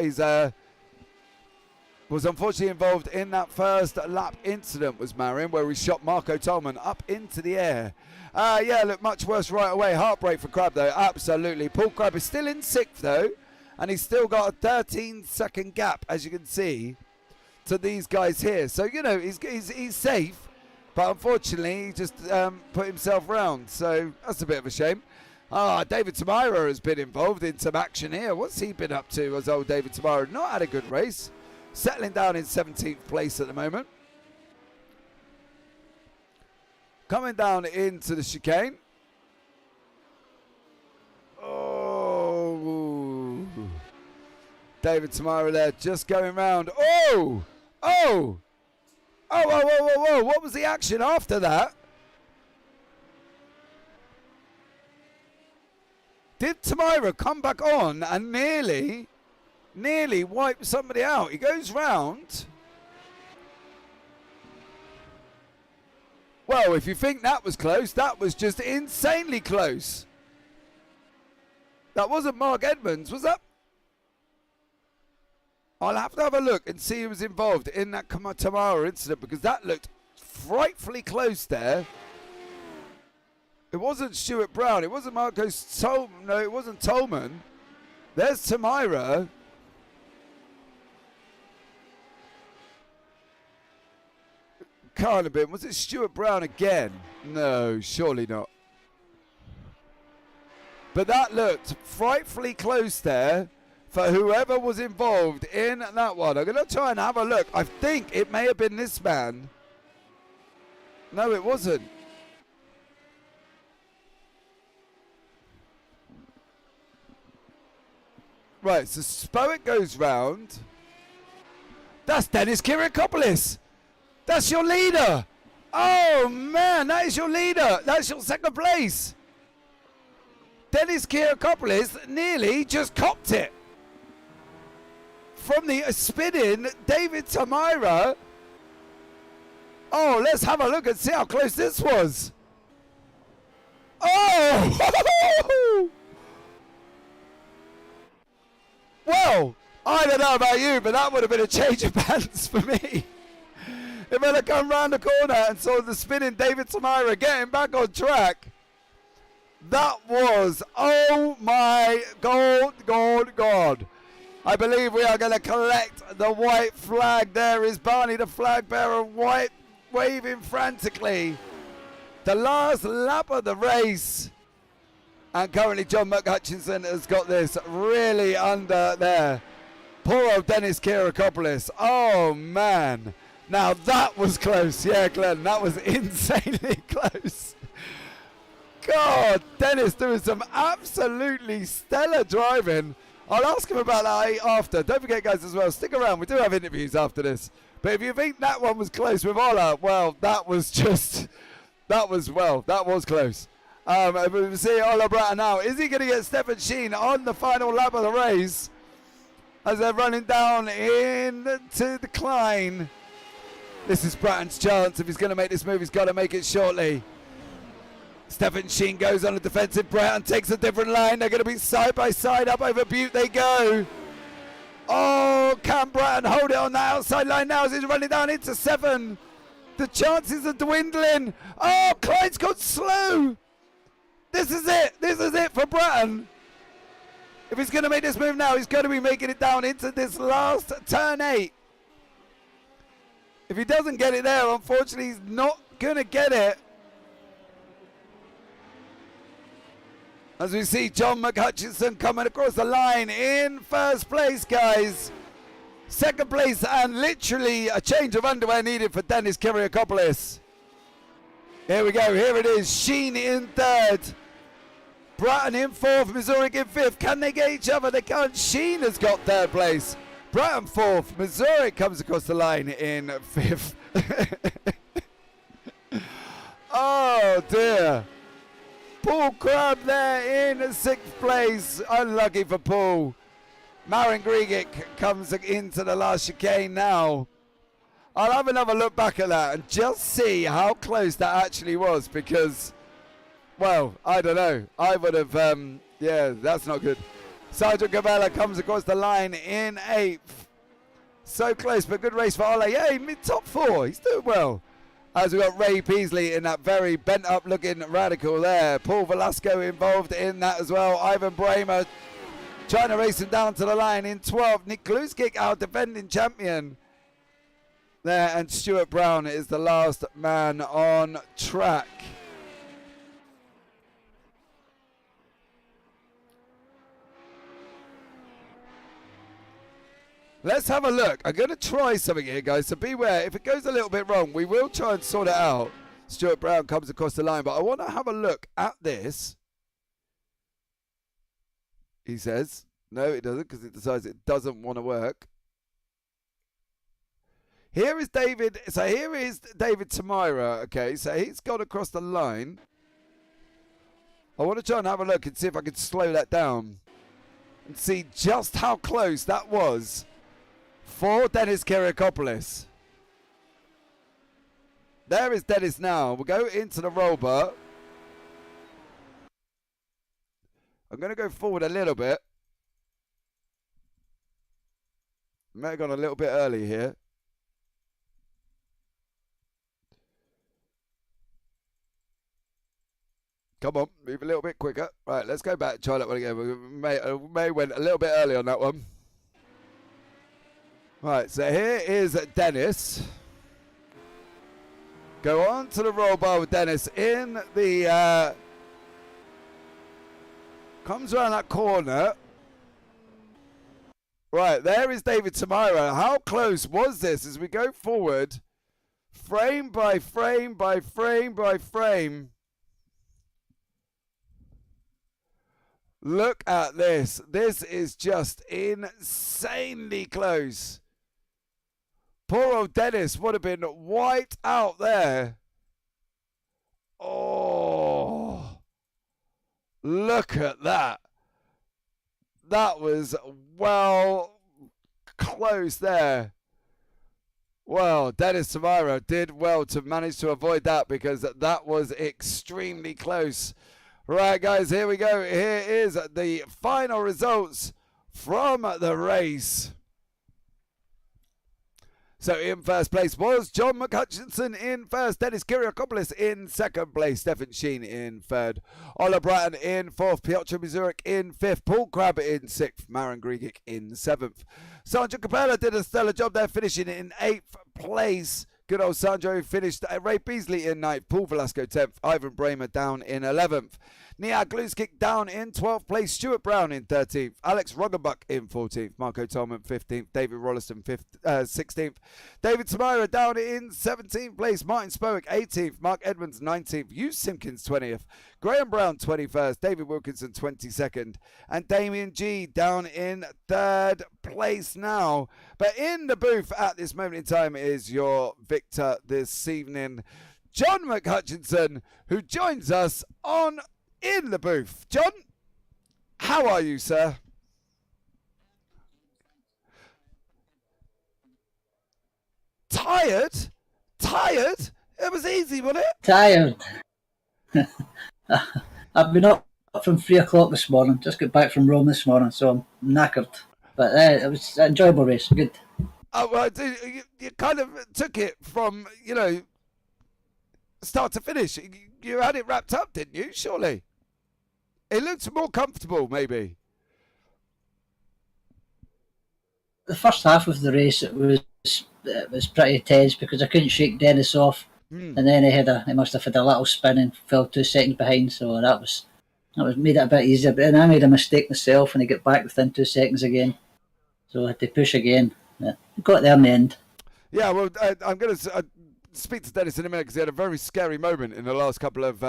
was unfortunately involved in that first lap incident, was Marin, where he shot Marco Tolman up into the air. Yeah, look, much worse right away. Heartbreak for Crabb, though, absolutely. Paul Crabb is still in 6th, though, and he's still got a 13-second gap, as you can see, to these guys here. So, you know, he's safe, but unfortunately, he just put himself round. So that's a bit of a shame. David Tamira has been involved in some action here. What's he been up to as old David Tamira? Not had a good race. Settling down in 17th place at the moment. Coming down into the chicane. Oh. David Tamira there just going round. Oh! Oh! Oh, whoa, whoa, whoa, whoa. What was the action after that? Did Tamira come back on and nearly wiped somebody out? He goes round. Well, if you think that was close, that was just insanely close. That wasn't Mark Edmonds, was that? I'll have to have a look and see who was involved in that Tamara incident, because that looked frightfully close there. It wasn't Stuart Brown. It wasn't Marco Tolman. No, it wasn't Tolman. There's Tamira. can't have been. Was it Stuart Brown again? No, surely not. But that looked frightfully close there for whoever was involved in that one. I'm going to try and have a look. I think it may have been this man. No, it wasn't. Right, so Spowick goes round. That's Dennis Kiriakopoulos. That's your leader. Oh, man, that is your leader. That's your second place. Dennis Kiriakopoulos nearly just copped it. From the spinning David Tamira. Oh, let's have a look and see how close this was. Oh! Well, I don't know about you, but that would have been a change of pants for me. If I'd have come round the corner and saw the spinning David Tamira getting back on track, that was, oh my God. I believe we are going to collect the white flag. There is Barney, the flag bearer, white, waving frantically. The last lap of the race. And currently John McHutchinson has got this really under there. Poor old Dennis Kiriakopoulos. Oh, man. Now that was close. Yeah, Glenn, that was insanely close. God, Dennis doing some absolutely stellar driving. I'll ask him about that after. Don't forget, guys, as well, stick around. We do have interviews after this. But if you think that one was close with Ola, well, that was just, that was close. We see Ola Bratton now. Is he going to get Stefan Sheen on the final lap of the race as they're running down into the Klein? This is Bratton's chance. If he's going to make this move, he's got to make it shortly. Stefan Sheen goes on a defensive. Bratton takes a different line. They're going to be side by side. Up over Butte they go. Oh, can Bratton hold it on the outside line now as he's running down into 7? The chances are dwindling. Oh, Klein's gone slow. This is it. This is it for Bratton. If he's going to make this move now, he's going to be making it down into this last turn 8. If he doesn't get it there, unfortunately, he's not going to get it. As we see John McHutchinson coming across the line in first place, guys. Second place, and literally a change of underwear needed for Dennis Kiriakopoulos. Here we go. Here it is. Sheen in third. Bratton in fourth. Missouri in fifth. Can they get each other? They can't. Sheen has got third place. Bratton fourth. Missouri comes across the line in fifth. Oh, dear. Paul Crabb there in sixth place. Unlucky for Paul. Marin Grigic comes into the last chicane now. I'll have another look back at that and just see how close that actually was because, well, I don't know. I would have, yeah, that's not good. Sergeant Gavella comes across the line in 8th. So close, but good race for Ole. Yeah, mid-top 4. He's doing well. As we've got Ray Peasley in that very bent-up looking radical there. Paul Velasco involved in that as well. Ivan Bramer trying to race him down to the line in 12th. Nick Kluskic, our defending champion there. And Stuart Brown is the last man on track. Let's have a look. I'm going to try something here, guys, so beware. If it goes a little bit wrong, we will try and sort it out. Stuart Brown comes across the line, but I want to have a look at this. He says. No, it doesn't, because it decides it doesn't want to work. Here is David. So here is David Tamira. Okay, so he's gone across the line. I want to try and have a look and see if I can slow that down and see just how close that was for Dennis Kiriakopoulos. There is Dennis now. We'll go into the roll bar. I'm going to go forward a little bit. May have gone a little bit early here. Come on, move a little bit quicker. Right, let's go back. Try that one again. We may went a little bit early on that one. Right, so here is Dennis. Go on to the roll bar with Dennis in the... comes around that corner. Right, there is David Tamira. How close was this as we go forward? Frame by frame by frame by frame. Look at this. This is just insanely close. Poor old Dennis would have been wiped out there. Oh, look at that. That was well close there. Well, Dennis Tamira did well to manage to avoid that because that was extremely close. Right, guys, here we go. Here is the final results from the race. So in first place was John McHutchinson in first, Dennis Kiriakopoulos in second place, Stefan Sheen in third, Ola Bratton in fourth, Piotr Mizurek in fifth, Paul Crabb in sixth, Marin Grigic in seventh. Sandro Capella did a stellar job there, finishing in eighth place. Good old Sandro finished. Ray Beasley in ninth, Paul Velasco 10th, Ivan Bramer down in 11th. Nia Gluskick down in 12th place, Stuart Brown in 13th, Alex Roggenbuck in 14th, Marco Tolman 15th, David Rolliston 16th, David Tamira down in 17th place, Martin Spowick 18th, Mark Edmonds 19th, Hugh Simpkins 20th, Graham Brown 21st, David Wilkinson 22nd, and Damien G down in third place now. But in the booth at this moment in time is your victor this evening, John McHutchinson, who joins us in the booth. John, how are you, sir? Tired? Tired? It was easy, wasn't it? Tired. I've been up from 3 o'clock this morning. Just got back from Rome this morning, so I'm knackered. But it was an enjoyable race. Good. Oh, well, you kind of took it from, start to finish. You had it wrapped up, didn't you? Surely. It looked more comfortable, maybe. The first half of the race, it was pretty tense because I couldn't shake Dennis off, and then he must have had a little spin and fell 2 seconds behind. So that was made it a bit easier. But then I made a mistake myself, and he got back within 2 seconds again. So I had to push again. Yeah, got there in the end. Yeah, well, I'm going to speak to Dennis in a minute because he had a very scary moment in the last couple of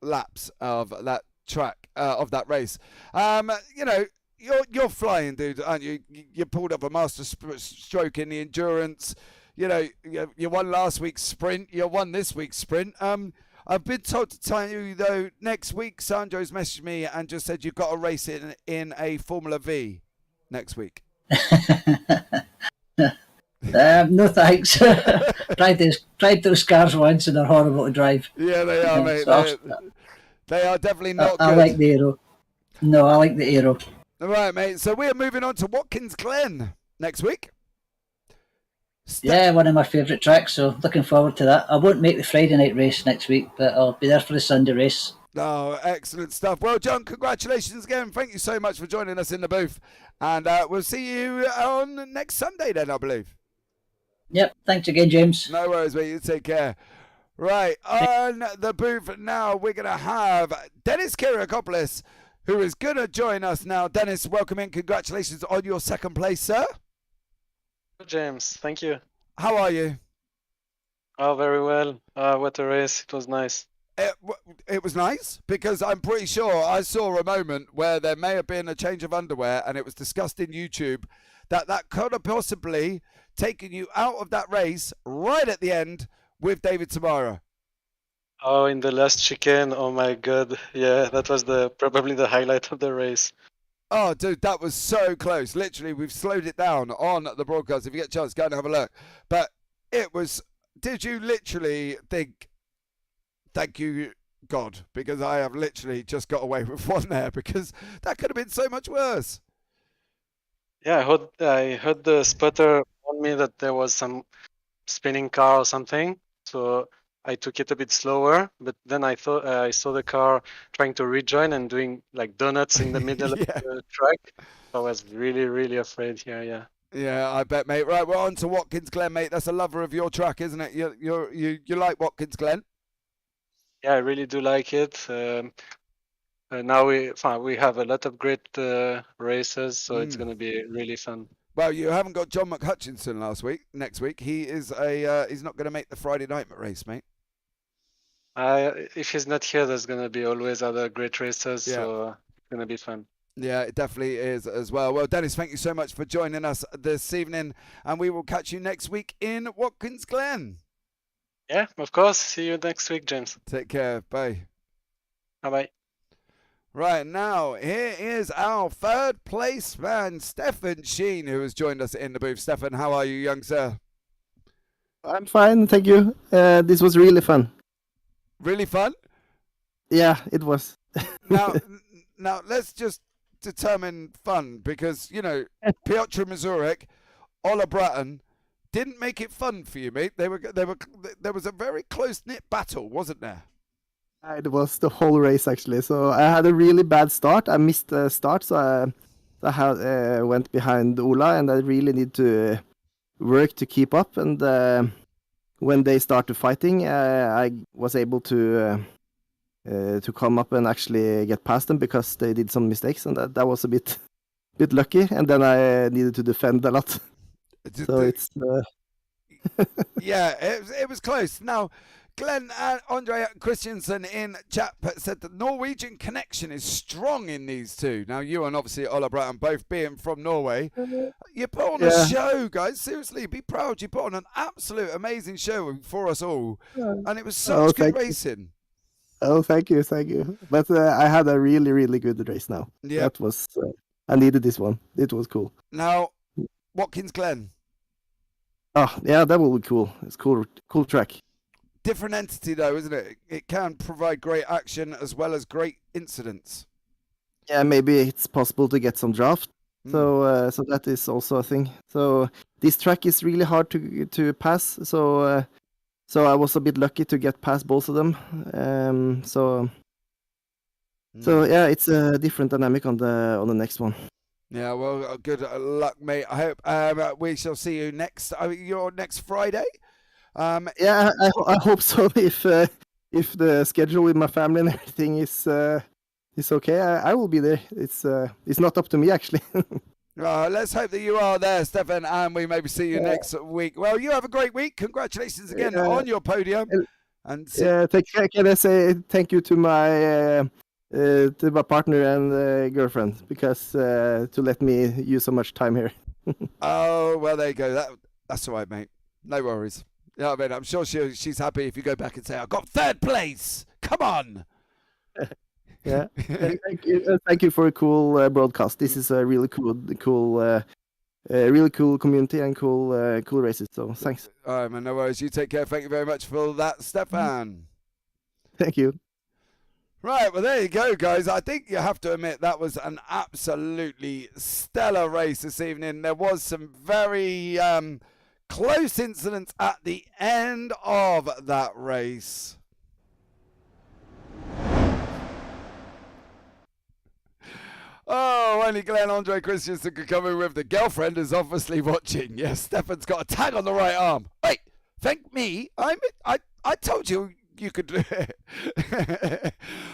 laps of that track, of that race. You're flying, dude, aren't you? You pulled up a master stroke in the endurance. You won last week's sprint. You won this week's sprint. I've been told to tell you, though, next week, Sandro's messaged me and just said you've got to race in a Formula V next week. No thanks. tried those cars once and they're horrible to drive. Yeah, they are, mate. So they are definitely not good. I like the Aero. No, I like the Aero. All right, mate. So we're moving on to Watkins Glen next week. Yeah, one of my favourite tracks, so looking forward to that. I won't make the Friday night race next week, but I'll be there for the Sunday race. Oh, excellent stuff. Well, John, congratulations again. Thank you so much for joining us in the booth. And we'll see you on next Sunday then, I believe. Yep, thanks again, James. No worries, mate. You take care. Right, on the booth now, we're going to have Dennis Kiriakopoulos, who is going to join us now. Dennis, welcome in. Congratulations on your second place, sir. James, thank you. How are you? Oh, very well. What a race. It was nice. It was nice because I'm pretty sure I saw a moment where there may have been a change of underwear and it was discussed in YouTube that could have possibly taken you out of that race right at the end with David Tamira. Oh, in the last chicane. Oh my God. Yeah, that was probably the highlight of the race. Oh, dude, that was so close. Literally, we've slowed it down on the broadcast. If you get a chance, go and have a look. But it was, did you literally think, thank you, God, because I have literally just got away with one there because that could have been so much worse. Yeah, I heard the spotter warn me that there was some spinning car or something. So I took it a bit slower, but then I thought I saw the car trying to rejoin and doing like donuts in the middle Yeah. of the track. I was really, really afraid here. Yeah. Yeah, I bet, mate. Right, we're on to Watkins Glen, mate. That's a lover of your track, isn't it? You like Watkins Glen? Yeah, I really do like it. Now we have a lot of great races, so it's going to be really fun. Well, you haven't got John McHutchinson next week. He is he's not going to make the Friday night race, mate. If he's not here, there's going to be always other great races, so it's going to be fun. Yeah, it definitely is as well. Well, Dennis, thank you so much for joining us this evening, and we will catch you next week in Watkins Glen. Yeah, of course. See you next week, James. Take care. Bye. Bye-bye. Right, now, here is our third place man, Stefan Sheen, who has joined us in the booth. Stefan, how are you, young sir? I'm fine, thank you. This was really fun. Really fun? Yeah, it was. Now, let's just determine fun, because, you know, Piotr Mazurek, Ola Bratton didn't make it fun for you, mate. There was a very close-knit battle, wasn't there? It was the whole race, actually. So I had a really bad start. I missed the start, so I went behind Ola, and I really need to work to keep up. And when they started fighting, I was able to come up and actually get past them, because they did some mistakes, and that was a bit lucky. And then I needed to defend a lot. So it's yeah, it was close. Now, Glenn and Andre Christensen in chat said the Norwegian connection is strong in these two. Now, you and obviously Ola Bratton both being from Norway, you put on a show, guys. Seriously, be proud. You put on an absolute amazing show for us all, and it was such good racing. Oh, thank you. But I had a really, really good race now. Yeah. That was, I needed this one. It was cool. Now, Watkins Glen. Oh, yeah, that will be cool. It's cool track. Different entity though, isn't it? It can provide great action as well as great incidents. Yeah, maybe it's possible to get some draft. So that is also a thing. So this track is really hard to pass. So I was a bit lucky to get past both of them. So yeah, it's a different dynamic on the next one. Yeah, well, good luck, mate. I hope we shall see you next. Your next Friday. Yeah, I hope so. If the schedule with my family and everything is okay, I will be there. It's not up to me, actually. Let's hope that you are there, Stefan, and we maybe see you next week. Well, you have a great week. Congratulations again on your podium. And can I say thank you to my partner and girlfriend, because to let me use so much time here. Oh, well, there you go. That's all right, mate. No worries. You know what I mean? I'm sure she's happy if you go back and say, I got third place. Come on. Yeah. Thank you for a cool broadcast. This is a really cool community and cool races. So thanks. All right, man. No worries. You take care. Thank you very much for that, Stefan. Thank you. Right, well, there you go, guys. I think you have to admit that was an absolutely stellar race this evening. There was some very close incidents at the end of that race. Oh, only Glenn Andre Christensen could come in with the girlfriend is obviously watching. Yes, Stefan's got a tag on the right arm. Wait, thank me. I told you could do it.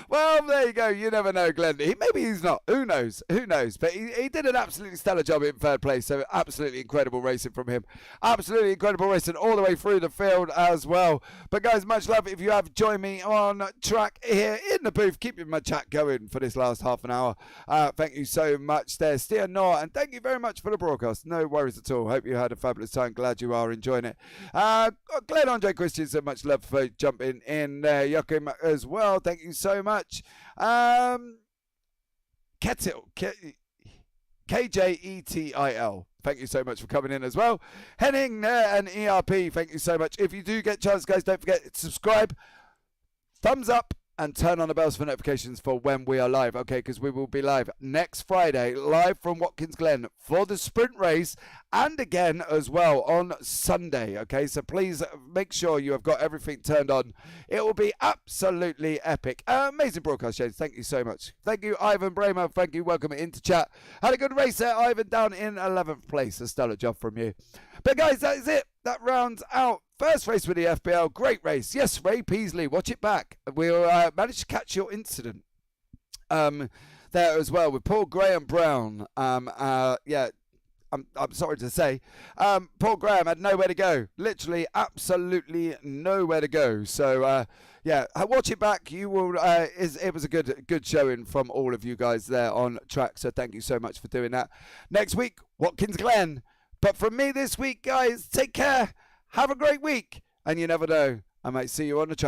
Well, there you go. You never know, Glenn. Maybe he's not. Who knows? But he did an absolutely stellar job in third place. So absolutely incredible racing from him. Absolutely incredible racing all the way through the field as well. But guys, much love. If you have joined me on track here in the booth, keeping my chat going for this last half an hour. Thank you so much there, Stian Noor, and thank you very much for the broadcast. No worries at all. Hope you had a fabulous time. Glad you are enjoying it. Glenn Andre Christian, so much love for jumping in there. Joachim as well. Thank you so much. KJETIL. Thank you so much for coming in as well. Henning and ERP, thank you so much. If you do get a chance, guys, don't forget to subscribe. Thumbs up. and turn on the bells for notifications for when we are live, okay? Because we will be live next Friday, live from Watkins Glen for the sprint race, and again as well on Sunday, okay? So please make sure you have got everything turned on. It will be absolutely epic. Amazing broadcast, James. Thank you so much. Thank you, Ivan Bramer. Thank you. Welcome into chat. Had a good race there, Ivan, down in 11th place. A stellar job from you. But guys, that is it. That rounds out first race with the FBL. Great race. Yes, Ray Peasley, watch it back. We'll manage to catch your incident there as well with Paul Graham Brown. Yeah, I'm sorry to say, Paul Graham had nowhere to go. Literally, absolutely nowhere to go. So yeah, watch it back. You will. It was a good showing from all of you guys there on track. So thank you so much for doing that. Next week, Watkins Glen. But from me this week, guys, take care. Have a great week. And you never know, I might see you on the track.